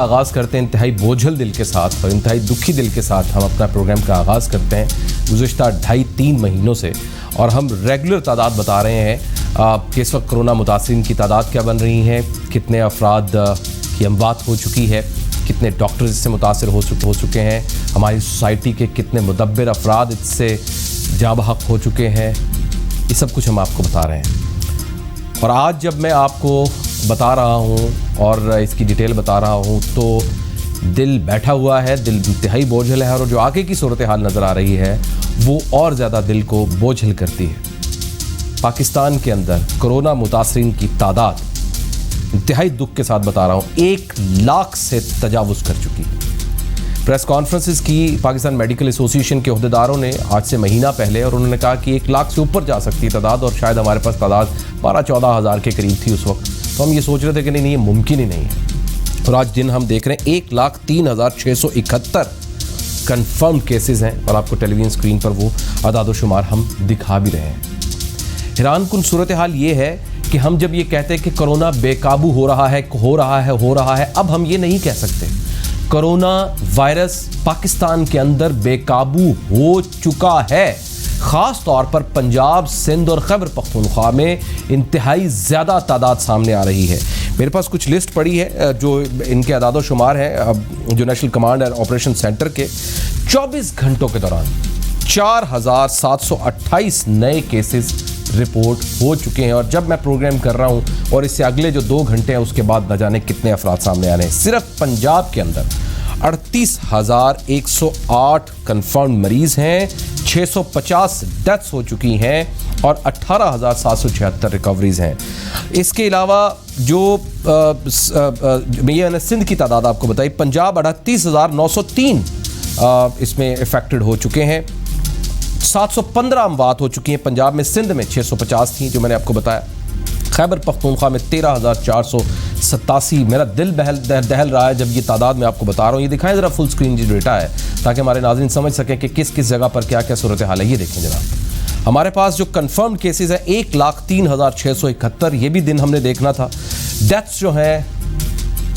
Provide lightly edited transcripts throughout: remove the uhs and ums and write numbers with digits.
आगाज़ करते हैं इंतहाई बोझल दिल के साथ और इंतहाई दुखी दिल के साथ हम अपना प्रोग्राम का आगाज़ करते हैं गुज़िश्ता 2.5-3 महीनों से। और हम रेगुलर तादाद बता रहे हैं कि इस वक्त कोरोना मुतासिरीन की तादाद क्या बन रही है, कितने अफराद की अमवात हो चुकी है, कितने डॉक्टर्स इससे मुतासर हो चुके हैं, हमारी सोसाइटी के कितने मुदब्बिर अफराद इससे जाँ बहक हो चुके हैं। ये सब कुछ हम आपको बता रहे हैं। और आज जब मैं आपको बता रहा हूँ और इसकी डिटेल बता रहा हूँ तो दिल बैठा हुआ है, दिल इंतहाई बोझल है और जो आगे की सूरत हाल नज़र आ रही है वो और ज़्यादा दिल को बोझल करती है। पाकिस्तान के अंदर कोरोना मुतासरीन की तादाद इंतहाई दुख के साथ बता रहा हूँ 1 लाख से तजावुज़ कर चुकी है। प्रेस कॉन्फ्रेंसेस की पाकिस्तान मेडिकल एसोसिएशन के अहदेदारों ने आज से महीना पहले और उन्होंने कहा कि 1 लाख से ऊपर जा सकती है तादाद और शायद हमारे पास तादाद 12-14 हज़ार के करीब थी उस वक्त। तो हम ये सोच रहे थे कि नहीं ये मुमकिन ही नहीं है। और आज दिन हम देख रहे हैं 1,03,671 कन्फर्म केसेस हैं और आपको टेलीविजन स्क्रीन पर वो अदाद शुमार हम दिखा भी रहे हैं। हैरान कुन सूरत हाल ये है कि हम जब ये कहते हैं कि कोरोना बेकाबू हो रहा है, अब हम ये नहीं कह सकते। कोरोना वायरस पाकिस्तान के अंदर बेकाबू हो चुका है। ख़ास तौर पर पंजाब, सिंध और खैबर पख्तूनख्वा में इंतहाई ज़्यादा तादाद सामने आ रही है। मेरे पास कुछ लिस्ट पड़ी है जो इनके अदाद शुमार हैं जो national command and operation centre के 24 घंटों के दौरान 4,728 नए केसेस रिपोर्ट हो चुके हैं। और जब मैं प्रोग्राम कर रहा हूं और इससे अगले जो 2 घंटे हैं उसके बाद न जाने कितने अफराद सामने आ रहे हैं। सिर्फ पंजाब के अंदर 38,108 कन्फर्म मरीज हैं, 650 डेथ्स हो चुकी हैं और 18,776 रिकवरीज हैं। इसके अलावा जो मैंने सिंध की तादाद आपको बताई, पंजाब 38,903 इसमें इफेक्टेड हो चुके हैं, 715 अमवात हो चुकी हैं पंजाब में। सिंध में 650 थी जो मैंने आपको बताया। खैबर पख्तूनख्वा में 13,487। मेरा दिल दहल रहा है जब ये तादाद मैं आपको बता रहा हूँ। ये दिखाएं ज़रा फुल स्क्रीन जो डेटा है ताकि हमारे नाज़रीन समझ सकें कि किस किस जगह पर क्या क्या सूरत हाल है। ये देखें जनाब, हमारे पास जो कन्फर्म्ड केसेस हैं 1,03,671। ये भी दिन हमने देखना था। डेथ्स जो हैं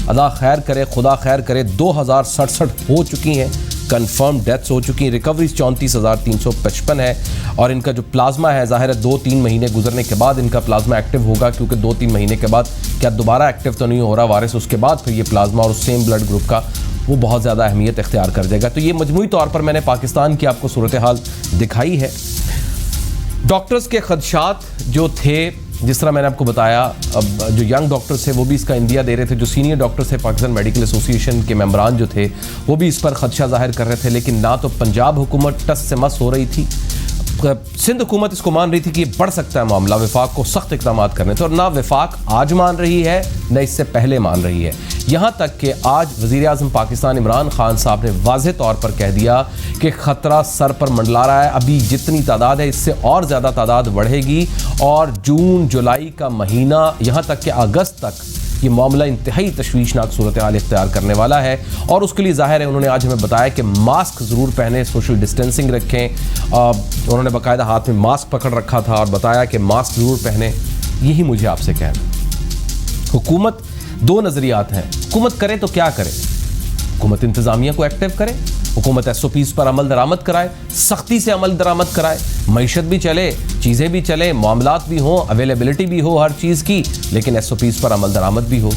अल्लाह खैर करे, खुदा खैर करे, 2,067 हो चुकी हैं, कन्फर्म डेथ्स हो चुकी हैं। रिकवरीज 34,355 है और इनका जो प्लाज्मा है ज़ाहिर है 2-3 महीने गुजरने के बाद इनका प्लाज्मा एक्टिव होगा, क्योंकि 2-3 महीने के बाद क्या दोबारा एक्टिव तो नहीं हो रहा वायरस, उसके बाद फिर ये प्लाज्मा और सेम ब्लड ग्रुप का वो बहुत ज़्यादा अहमियत इख्तियार कर जाएगा। तो ये मजमूई तौर पर मैंने पाकिस्तान की आपको सूरत हाल दिखाई है। डॉक्टर्स के खदशात जो थे, जिस तरह मैंने आपको बताया, अब जो यंग डॉक्टर्स थे वो भी इसका इंदिया दे रहे थे, जो सीनियर डॉक्टर्स थे पाकिस्तान मेडिकल एसोसिएशन के मेंबरान जो थे वो भी इस पर खदशा जाहिर कर रहे थे। लेकिन ना तो पंजाब हुकूमत टस से मस हो रही थी, सिंध हुकूमत इसको मान रही थी कि ये बढ़ सकता है मामला, वफाक को सख्त इक़दाम करने थे, और ना वफाक आज मान रही है न इससे पहले मान रही है। यहाँ तक कि आज वज़ीर आज़म पाकिस्तान इमरान खान साहब ने वाज़ेह तौर पर कह दिया कि ख़तरा सर पर मंडला रहा है। अभी जितनी तादाद है इससे और ज़्यादा तादाद बढ़ेगी और जून जुलाई का महीना यहाँ तक कि अगस्त तक ये मामला इंतहाई तशवीशनाक सूरत हाल इख्तियार करने वाला है। और उसके लिए ज़ाहिर है उन्होंने आज हमें बताया कि मास्क ज़रूर पहने, सोशल डिस्टेंसिंग रखें। उन्होंने बाकायदा हाथ में मास्क पकड़ रखा था और बताया कि मास्क ज़रूर पहने। यही मुझे आपसे कहना। हुकूमत 2 नज़रियात हैं। हुकूमत करे तो क्या करे? हुकूमत इंतज़ामिया को एक्टिव करे, हुकूमत SOPs पर अमल दरामद कराए, सख्ती से अमल दरामद कराए, मईशत भी चले, चीज़ें भी चले, मामलात भी हों, अवेलेबिलिटी भी हो हर चीज़ की, लेकिन SOPs पर अमल दरामद भी हो।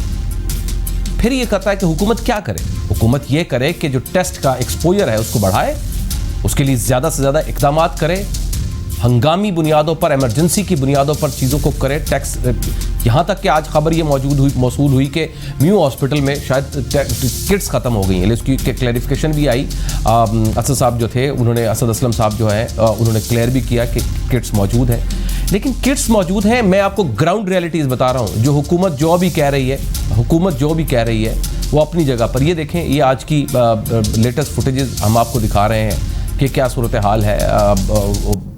फिर ये कहता है कि हुकूमत क्या करे? हुकूमत ये करे कि जो टेस्ट का एक्सपोजर है उसको बढ़ाए, उसके लिए ज़्यादा से ज़्यादा इक़दाम करे, हंगामी बुनियादों पर, एमरजेंसी की बुनियादों पर चीज़ों को करे। टैक्स, यहाँ तक कि आज खबर ये मौसूल हुई कि म्यू हॉस्पिटल में शायद किट्स ख़त्म हो गई हैं। उसकी क्लैरिफिकेशन भी आई। असद साहब जो थे उन्होंने, असद असलम साहब जो हैं उन्होंने क्लियर भी किया कि किट्स मौजूद हैं। लेकिन किट्स मौजूद हैं, मैं आपको ग्राउंड रियलिटीज़ बता रहा हूँ। जो हुकूमत जो भी कह रही है वो अपनी जगह पर। ये देखें, ये आज की लेटेस्ट फुटेजेस हम आपको दिखा रहे हैं कि क्या सूरत हाल है,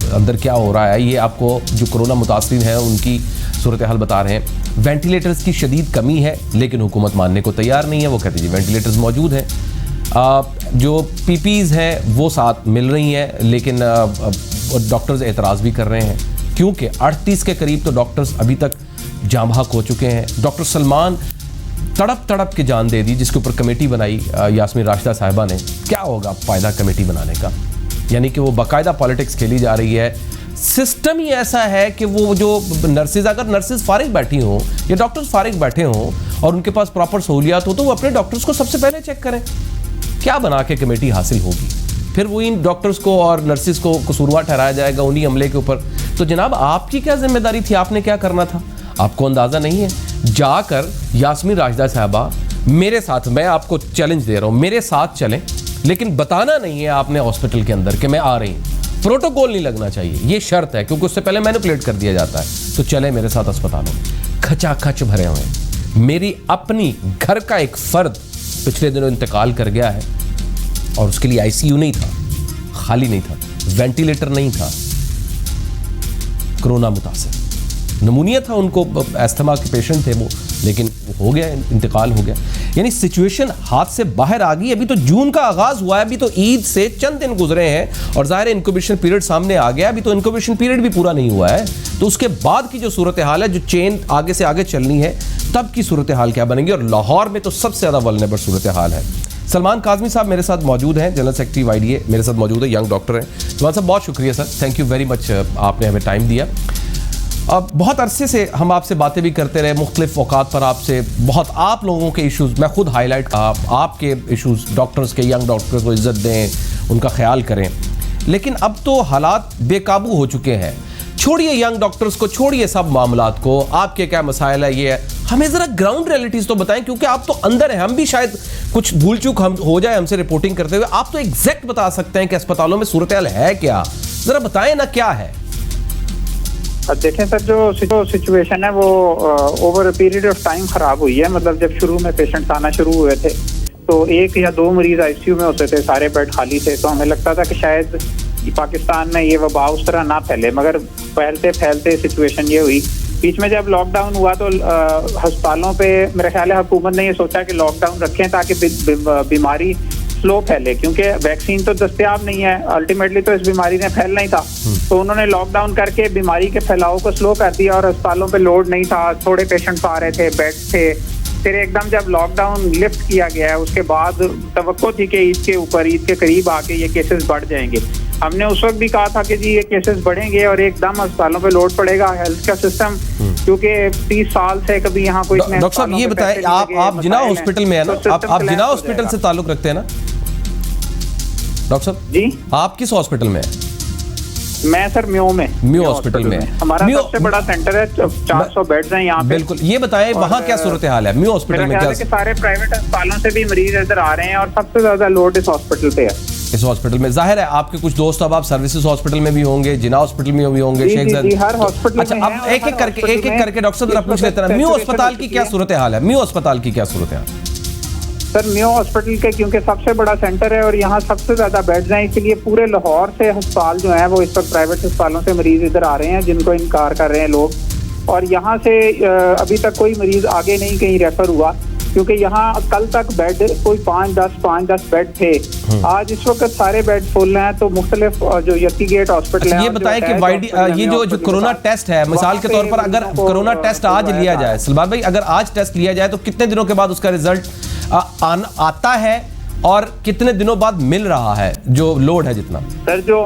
अंदर क्या हो रहा है। ये आपको जो कोरोना मुतासरीन हैं उनकी सूरत हाल बता रहे हैं। वेंटिलेटर्स की शदीद कमी है लेकिन हुकूमत मानने को तैयार नहीं है। वो कहती है वेंटिलेटर्स मौजूद हैं, जो PPEs हैं वो साथ मिल रही हैं, लेकिन डॉक्टर्स एतराज़ भी कर रहे हैं क्योंकि 38 के करीब तो डॉक्टर्स अभी तक जाँ बहक हो चुके हैं। डॉक्टर सलमान तड़प तड़प के जान दे दी, जिसके ऊपर कमेटी बनाई यास्मीन राशिदा साहिबा ने। क्या होगा फ़ायदा कमेटी बनाने का? यानी कि वो बाकायदा पॉलिटिक्स खेली जा रही है। सिस्टम ही ऐसा है कि वो जो नर्सेज, अगर नर्सेज फारिग बैठी हों या डॉक्टर्स फारिग बैठे हों और उनके पास प्रॉपर सहूलियात हो, तो वो अपने डॉक्टर्स को सबसे पहले चेक करें। क्या बना के कमेटी हासिल होगी? फिर वो इन डॉक्टर्स को और नर्सेज को कसूरवार ठहराया जाएगा उन्हीं अमले के ऊपर। तो जनाब, आपकी क्या जिम्मेदारी थी? आपने क्या करना था? आपको अंदाज़ा नहीं है? जाकर यास्मीन राशिदा साहबा मेरे साथ, मैं आपको चैलेंज दे रहा हूँ, मेरे साथ चलें, लेकिन बताना नहीं है आपने हॉस्पिटल के अंदर कि मैं आ रही हूँ। प्रोटोकॉल नहीं लगना चाहिए, ये शर्त है, क्योंकि उससे पहले मैनिपुलेट कर दिया जाता है। तो चले मेरे साथ अस्पतालों में, खचाखच भरे हुए हैं। मेरी अपनी घर का एक फर्द पिछले दिनों इंतकाल कर गया है और उसके लिए आईसीयू नहीं था, खाली नहीं था, वेंटिलेटर नहीं था, कोरोना मुतासिर नमूनिया था उनको, अस्थमा के पेशेंट थे वो, लेकिन हो गया, इंतकाल हो गया। यानी सिचुएशन हाथ से बाहर आ गई। अभी तो जून का आगाज हुआ है, अभी तो ईद से चंद दिन गुजरे हैं और ज़ाहिर इनक्यूबेशन पीरियड सामने आ गया। अभी तो इनक्यूबेशन पीरियड भी पूरा नहीं हुआ है, तो उसके बाद की जो सूरत हाल है, जो चेन आगे से आगे चलनी है, तब की सूरत हाल क्या बनेगी। और लाहौर में तो सबसे ज़्यादा वल्नरेबल सूरत हाल है। सलमान काज़मी साहब मेरे साथ मौजूद हैं, जनरल सेक्रेटरी YDA मेरे साथ मौजूद है, यंग डॉक्टर हैं। सलमान साहब, बहुत शुक्रिया sir, thank you very much, आपने हमें टाइम दिया। अब बहुत अरसे से हम आपसे बातें भी करते रहे, मुख्तलिफ औकात पर आपसे बहुत आप लोगों के इश्यूज़, मैं खुद हाईलाइट आपके इश्यूज़, डॉक्टर्स के, यंग डॉक्टर्स को इज्जत दें, उनका ख्याल करें। लेकिन अब तो हालात बेकाबू हो चुके हैं। छोड़िए यंग डॉक्टर्स को, छोड़िए सब मामलात को, आपके क्या मसाइल है, ये है, हमें ज़रा ग्राउंड रियलिटीज़ तो बताएं, क्योंकि आप तो अंदर हैं। हम भी शायद कुछ भूल चूक हम हो जाए हमसे रिपोर्टिंग करते हुए, आप तो एग्जैक्ट बता सकते हैं कि अस्पतालों में सूरत हाल है क्या। ज़रा बताएं ना क्या है। देखें सर, जो सिचुएशन है वो over a period of time खराब हुई है। मतलब जब शुरू में पेशेंट्स आना शुरू हुए थे तो 1 या 2 मरीज आईसीयू में होते थे, सारे बेड खाली थे, तो हमें लगता था कि शायद पाकिस्तान में ये वबा उस तरह ना फैले। मगर फैलते फैलते सिचुएशन ये हुई। बीच में जब लॉकडाउन हुआ तो अस्पतालों पे मेरा ख्याल है हुकूमत ने ये सोचा कि लॉकडाउन रखें ताकि बीमारी स्लो फैले, क्योंकि वैक्सीन तो दस्तयाब नहीं है, अल्टीमेटली तो इस बीमारी ने फैलना ही था। तो उन्होंने लॉकडाउन करके बीमारी के फैलाव को स्लो कर दिया और अस्पतालों पे लोड नहीं था, थोड़े पेशेंट्स आ रहे थे, बेड थे। फिर एकदम जब लॉकडाउन लिफ्ट किया गया है, उसके बाद तवक्को थी कि ईद के करीब आके ये केसेस बढ़ जाएंगे। हमने उस वक्त भी कहा था कि जी ये केसेस बढ़ेंगे और एकदम अस्पतालों पे लोड पड़ेगा। हेल्थ का सिस्टम, क्योंकि 30 साल से कभी यहाँ कोई डॉक्टर साहब ये बताएं, आप जिना हॉस्पिटल में है ना, आप जिना हॉस्पिटल से ताल्लुक रखते हैं ना डॉक्टर साहब? जी, आप किस हॉस्पिटल में है? मैं सर म्यो हॉस्पिटल में। हमारा सबसे बड़ा सेंटर है, 400 बेड्स हैं यहाँ पे। बिल्कुल, ये बताएं वहाँ क्या सूरत हाल है म्यो हॉस्पिटल में? क्या सारे प्राइवेट अस्पतालों से भी मरीज इधर आ रहे हैं और सबसे ज्यादा लोड इस हॉस्पिटल पे है। इस हॉस्पिटल में जाहिर है आपके कुछ दोस्त, अब आप सर्विसेज हॉस्पिटल में भी होंगे, जिना हॉस्पिटल में भी होंगे, शेख जी, हर हॉस्पिटल। अच्छा, अब एक एक करके डॉक्टर साहब पूछ लेते हैं, म्यो अस्पताल की क्या सूरत हाल है? म्यो अस्पताल की क्या सूरत हाल? सर म्यो हॉस्पिटल के क्योंकि सबसे बड़ा सेंटर है और यहाँ सबसे ज्यादा बेड्स हैं, इसलिए पूरे लाहौर से अस्पताल जो है वो इस वक्त प्राइवेट अस्पतालों से मरीज इधर आ रहे हैं, जिनको इनकार कर रहे हैं लोग। और यहाँ से अभी तक कोई मरीज आगे नहीं कहीं रेफर हुआ, क्योंकि यहाँ कल तक बेड कोई 5-10 बेड थे। आज इस वक्त सारे बेड फुल हैं। तो मुख्तलिफ जो यती गेट हॉस्पिटल है, ये बताएं कि ये जो कोरोना टेस्ट है, मिसाल के तौर पर अगर कोरोना टेस्ट आज लिया जाए, सलमान भाई, अगर आज टेस्ट लिया जाए तो कितने दिनों के बाद उसका रिजल्ट आता है और कितने दिनों बाद मिल रहा है, जो लोड है जितना? सर जो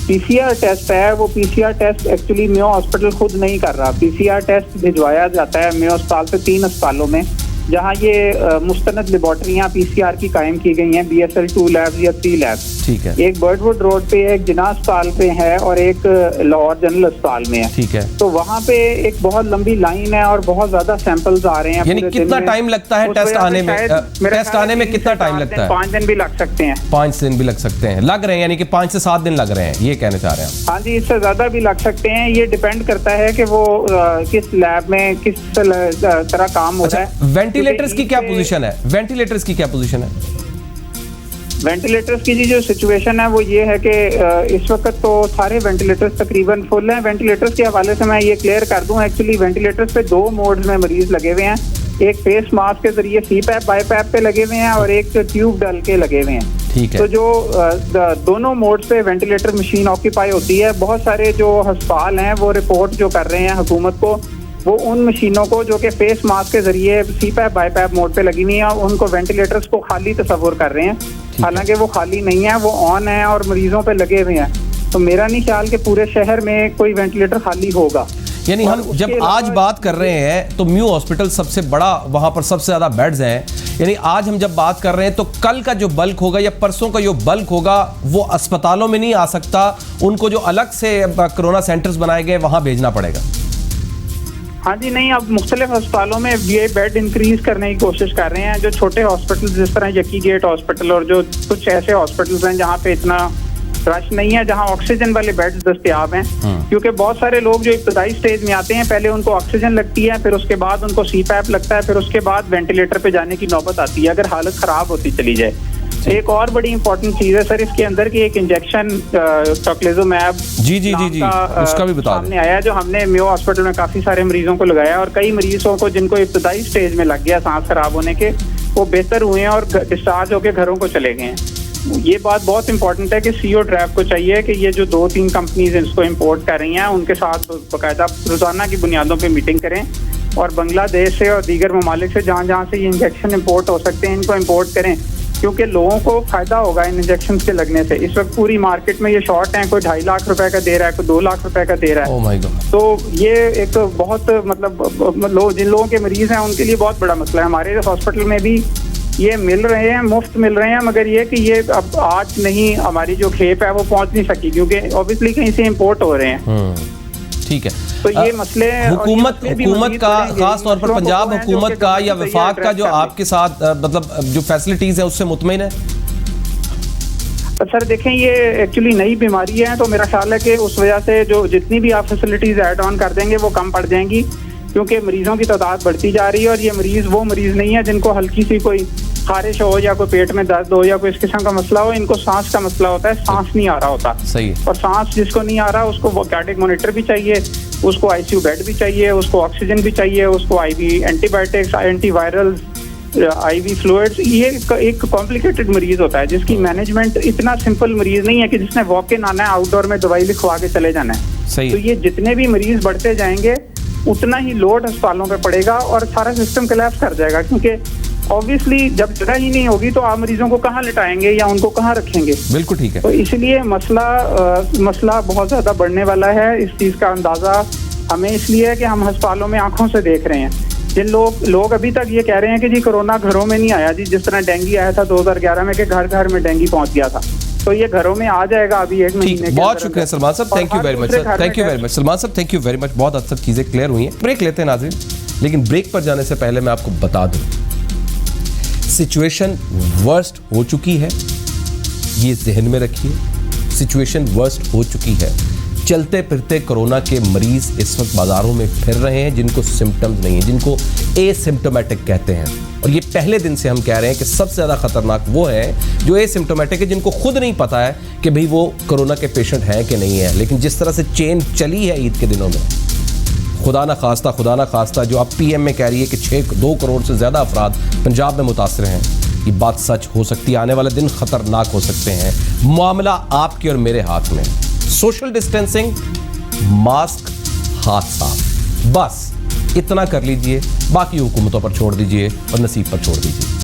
PCR टेस्ट है वो PCR test actually Mayo hospital खुद नहीं कर रहा। PCR टेस्ट भिजवाया जाता है म्यो अस्पताल से 3 अस्पतालों में, जहाँ ये मुस्तनद लेबॉर्ट्रियाँ PCR की कायम की गई हैं, BSL 2 लैब्स या 3 लैब्स। ठीक है। एक बर्डवुड रोड पे, एक जिना अस्पताल पे है और एक लाहौर जनरल अस्पताल में है। ठीक है। तो वहाँ पे एक बहुत लंबी लाइन है और बहुत ज्यादा सैंपल्स आ रहे हैं। यानी कितना टाइम लगता है टेस्ट आने में? टेस्ट आने में कितना टाइम लगता है? 5 दिन भी लग सकते हैं। 5 दिन भी लग सकते हैं, लग रहे हैं, यानी कि 5 से 7 दिन लग रहे हैं, ये कहना चाह रहे हैं? हाँ जी, इससे ज्यादा भी लग सकते हैं। ये डिपेंड करता है कि वो किस लैब में किस तरह काम हो रहा है। वेंटिलेटर्स की क्या पोजीशन है? वेंटिलेटर्स की क्या पोजीशन है? वेंटिलेटर्स की जो सिचुएशन है वो ये है कि इस वक्त तो सारे वेंटिलेटर्स तकरीबन फुल हैं। वेंटिलेटर्स के हवाले से मैं ये क्लियर कर दूं, एक्चुअली वेंटिलेटर्स पे 2 मोड्स में मरीज लगे हुए हैं। एक फेस मास्क के जरिए CPAP बाईपैप पे लगे हुए हैं और एक ट्यूब डाल के लगे हुए हैं। ठीक है। तो जो दोनों मोड्स पे वेंटिलेटर मशीन ऑक्यूपाई होती है। बहुत सारे जो अस्पताल हैं वो रिपोर्ट जो कर रहे हैं हुकूमत को वो उन मशीनों को जो कि फेस मास्क के जरिए सीपैप बाईपैप मोड पे लगी हुई है, उनको वेंटिलेटर्स को खाली तस्वुर कर रहे हैं, हालांकि वो खाली नहीं है, वो ऑन है और मरीजों पे लगे हुए हैं। तो मेरा नहीं ख्याल कि पूरे शहर में कोई वेंटिलेटर खाली होगा। यानी हम जब आज बात कर रहे हैं तो म्यू हॉस्पिटल सबसे बड़ा, वहां पर सबसे ज्यादा बेड्स हैं, यानी आज हम जब बात कर रहे हैं तो कल का जो बल्क होगा या परसों का जो बल्क होगा वो अस्पतालों में नहीं आ सकता, उनको जो अलग से कोरोना सेंटर्स बनाए गए वहां भेजना पड़ेगा। हाँ जी, नहीं, अब मुख्तलिफ अस्पतालों में ये बेड इंक्रीज करने की कोशिश कर रहे हैं। जो छोटे हॉस्पिटल जिस तरह यकी गेट हॉस्पिटल और जो कुछ ऐसे हॉस्पिटल्स हैं जहाँ पे इतना रश नहीं है, जहां ऑक्सीजन वाले बेड्स दस्तयाब हैं, क्योंकि बहुत सारे लोग जो इब्तदाई स्टेज में आते हैं पहले उनको ऑक्सीजन लगती है, फिर उसके बाद उनको सीपैप लगता है, फिर उसके बाद वेंटिलेटर पे जाने की नौबत आती है अगर हालत खराब होती चली जाए। एक और बड़ी इंपॉर्टेंट चीज है सर, इसके अंदर की एक इंजेक्शन टोक्लेज़ोमैब जी उसका भी बता सामने आया, जो हमने मेयो हॉस्पिटल में काफी सारे मरीजों को लगाया और कई मरीजों को जिनको इब्तदाई स्टेज में लग गया सांस खराब होने के, वो बेहतर हुए हैं और डिस्चार्ज होकर घरों को चले गए हैं। ये बात बहुत इंपॉर्टेंट है कि सीओ ड्राइव को चाहिए कि ये जो 2-3 कंपनीज इसको इंपोर्ट कर रही हैं उनके साथ बाकायदा रोजाना की बुनियादों पे मीटिंग करें और बांग्लादेश से और दीगर ममालिक से जहाँ जहाँ से ये इंजेक्शन इंपोर्ट हो सकते हैं इनको इंपोर्ट करें, क्योंकि लोगों को फायदा होगा इन इंजेक्शन के लगने से। इस वक्त पूरी मार्केट में ये शॉर्ट है, कोई 2.5 लाख रुपए का दे रहा है, कोई 2 लाख रुपए का दे रहा है। Oh my God. तो ये एक बहुत मतलब जिन लोगों के मरीज हैं उनके लिए बहुत बड़ा मसला है। हमारे हॉस्पिटल में भी ये मिल रहे हैं, मुफ्त मिल रहे हैं, मगर ये कि ये अब आज नहीं हमारी जो खेप है वो पहुंच नहीं सकी, क्योंकि ऑब्वियसली कहीं से इंपोर्ट हो रहे हैं। ठीक है, तो ये मसले हुकूमत का खास तौर पर पंजाब हुकूमत का या वफाक का जो आपके साथ मतलब जो फैसिलिटीज है उससे मुतमईन है? सर देखें, ये एक्चुअली नई बीमारी है, तो मेरा ख्याल है कि उस वजह से जो जितनी भी आप फैसिलिटीज ऐड ऑन कर देंगे वो कम पड़ जाएंगी, क्योंकि मरीजों की तादाद बढ़ती जा रही है और ये मरीज वो मरीज नहीं है जिनको हल्की सी कोई खारिश हो या कोई पेट में दर्द हो या कोई इस किस्म का मसला हो, इनको सांस का मसला होता है, सांस नहीं आ रहा होता। सही है। और सांस जिसको नहीं आ रहा उसको वो कार्डियक मॉनिटर भी चाहिए, उसको आईसीयू बेड भी चाहिए, उसको ऑक्सीजन भी चाहिए, उसको IV antibiotics, antivirals, IV fluids. ये एक कॉम्प्लिकेटेड मरीज होता है जिसकी मैनेजमेंट इतना सिंपल मरीज नहीं है कि जिसने वॉक इन आना है, आउटडोर में दवाई लिखवा के चले जाना है। सही। तो ये जितने भी मरीज बढ़ते जाएंगे उतना ही लोड अस्पतालों पे पड़ेगा और सारा सिस्टम कोलैप्स कर जाएगा, क्योंकि ऑब्वियसली जब जगह ही नहीं होगी तो आप मरीजों को कहाँ लिटाएंगे या उनको कहाँ रखेंगे। बिल्कुल ठीक है। तो इसलिए मसला बहुत ज्यादा बढ़ने वाला है। इस चीज का अंदाजा हमें इसलिए है कि हम अस्पतालों में आंखों से देख रहे हैं। जिन लोग अभी तक ये कह रहे हैं कि जी कोरोना घरों में नहीं आया, जी जिस तरह डेंगू आया था 2011 में कि घर घर में डेंगू पहुंच गया था, तो ये घरों में आ जाएगा अभी 1 महीने। बहुत शुक्रिया सलमान साहब, thank you very much sir, thank you very much Salman साहब, थैंक यू वेरी मच। बहुत हद तक चीजें क्लियर हुई हैं। ब्रेक लेते हैं नाज़रीन, लेकिन ब्रेक पर जाने से पहले मैं आपको बता दूं सिचुएशन वर्स्ट हो चुकी है, ये जहन में रखिए, सिचुएशन वर्स्ट हो चुकी है। चलते फिरते कोरोना के मरीज इस वक्त बाजारों में फिर रहे हैं जिनको सिम्टम्स नहीं है, जिनको एसिम्प्टोमेटिक कहते हैं। और ये पहले दिन से हम कह रहे हैं कि सबसे ज़्यादा खतरनाक वो है जो एसिम्प्टोमेटिक है, जिनको खुद नहीं पता है कि भाई वो कोरोना के पेशेंट हैं कि नहीं है। लेकिन जिस तरह से चेन चली है ईद के दिनों में, खुदा ना खास्ता जो आप पीएम में कह रही है कि 2 करोड़ से ज़्यादा अफराद पंजाब में मुतासर हैं, ये बात सच हो सकती है। आने वाले दिन खतरनाक हो सकते हैं। मामला आपके और मेरे हाथ में। सोशल डिस्टेंसिंग, मास्क, हाथ साफ, बस इतना कर लीजिए, बाकी हुकूमतों पर छोड़ दीजिए और नसीब पर छोड़ दीजिए।